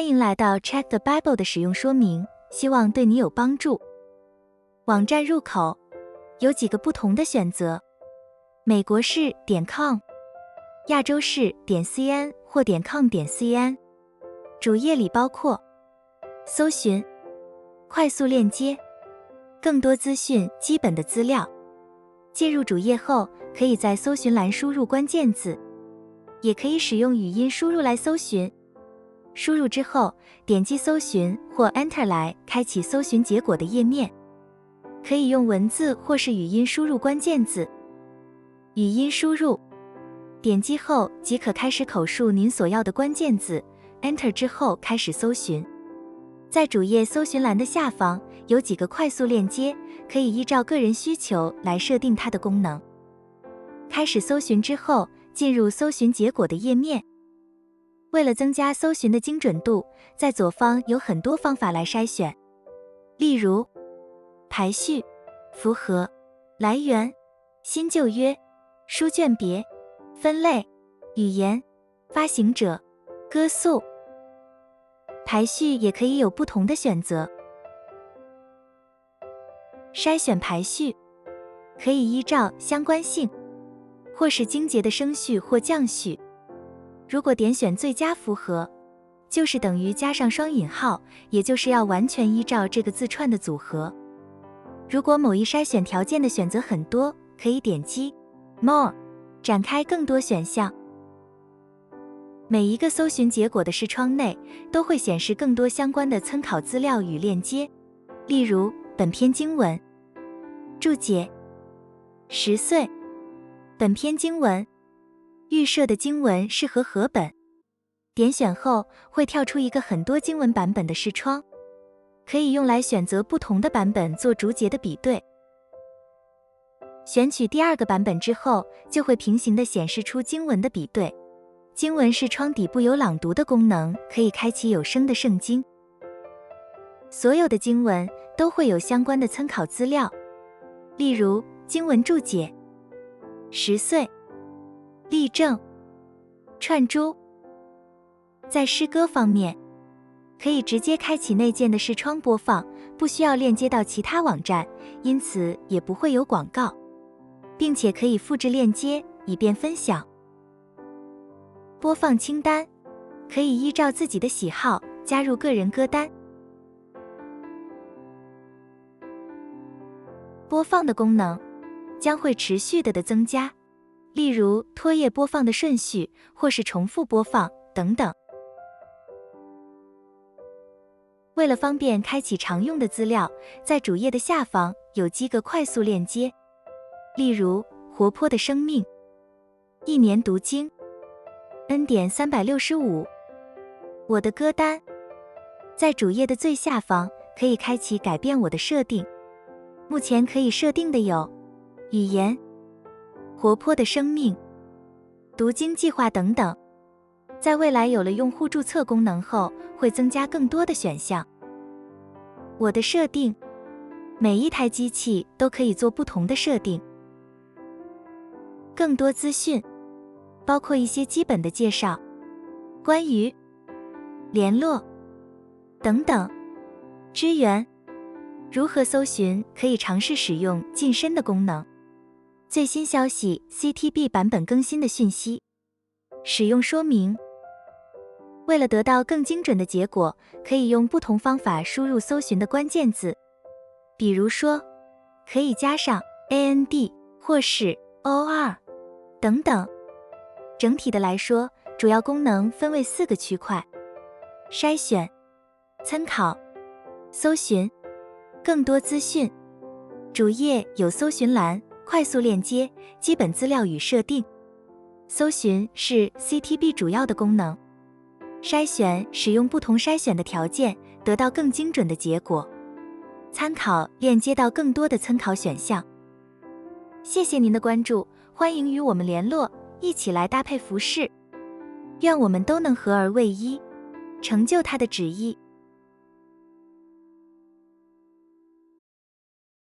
欢迎来到 Check the Bible 的使用说明，希望对你有帮助。网站入口有几个不同的选择，美国是.com， 亚洲是.cn 或.com.cn。主页里包括搜寻、快速链接、更多资讯、基本的资料。进入主页后，可以在搜寻栏输入关键字，也可以使用语音输入来搜寻。输入之后，点击搜寻或 Enter 来开启搜寻结果的页面。可以用文字或是语音输入关键字。语音输入，点击后即可开始口述您所要的关键字 ，Enter 之后开始搜寻。在主页搜寻栏的下方有几个快速链接，可以依照个人需求来设定它的功能。开始搜寻之后，进入搜寻结果的页面。为了增加搜寻的精准度，在左方有很多方法来筛选，例如排序、符合、来源、新旧约、书卷别、分类、语言、发行者、歌速。排序也可以有不同的选择。筛选排序可以依照相关性，或是经节的升序或降序。如果点选最佳符合，就是等于加上双引号，也就是要完全依照这个字串的组合。如果某一筛选条件的选择很多，可以点击 More， 展开更多选项。每一个搜寻结果的视窗内都会显示更多相关的参考资料与链接，例如本篇经文、注解、10岁、本篇经文、预设的经文适合何本。点选后会跳出一个很多经文版本的视窗，可以用来选择不同的版本做逐节的比对。选取第二个版本之后，就会平行地显示出经文的比对。经文视窗底部有朗读的功能，可以开启有声的圣经。所有的经文都会有相关的参考资料，例如经文注解、10岁、例证、串珠。在诗歌方面，可以直接开启内建的视窗播放，不需要链接到其他网站，因此也不会有广告，并且可以复制链接以便分享。播放清单可以依照自己的喜好加入个人歌单。播放的功能将会持续的增加，例如拖页播放的顺序，或是重复播放等等。为了方便开启常用的资料，在主页的下方有几个快速链接，例如活泼的生命、一年读经、恩典365、我的歌单。在主页的最下方可以开启改变我的设定，目前可以设定的有语言、活泼的生命、读经计划等等。在未来有了用户注册功能后，会增加更多的选项。我的设定，每一台机器都可以做不同的设定。更多资讯包括一些基本的介绍、关于、联络等等。支援如何搜寻，可以尝试使用近身的功能。最新消息 CTB 版本更新的讯息。使用说明，为了得到更精准的结果，可以用不同方法输入搜寻的关键字，比如说可以加上 AND 或是 OR 等等。整体的来说，主要功能分为4个区块：筛选、参考、搜寻、更多资讯。主页有搜寻栏、快速链接、基本资料与设定。搜寻是 CTB 主要的功能，筛选使用不同筛选的条件，得到更精准的结果。参考链接到更多的参考选项。谢谢您的关注，欢迎与我们联络，一起来搭配服饰。愿我们都能合而为一，成就他的旨意。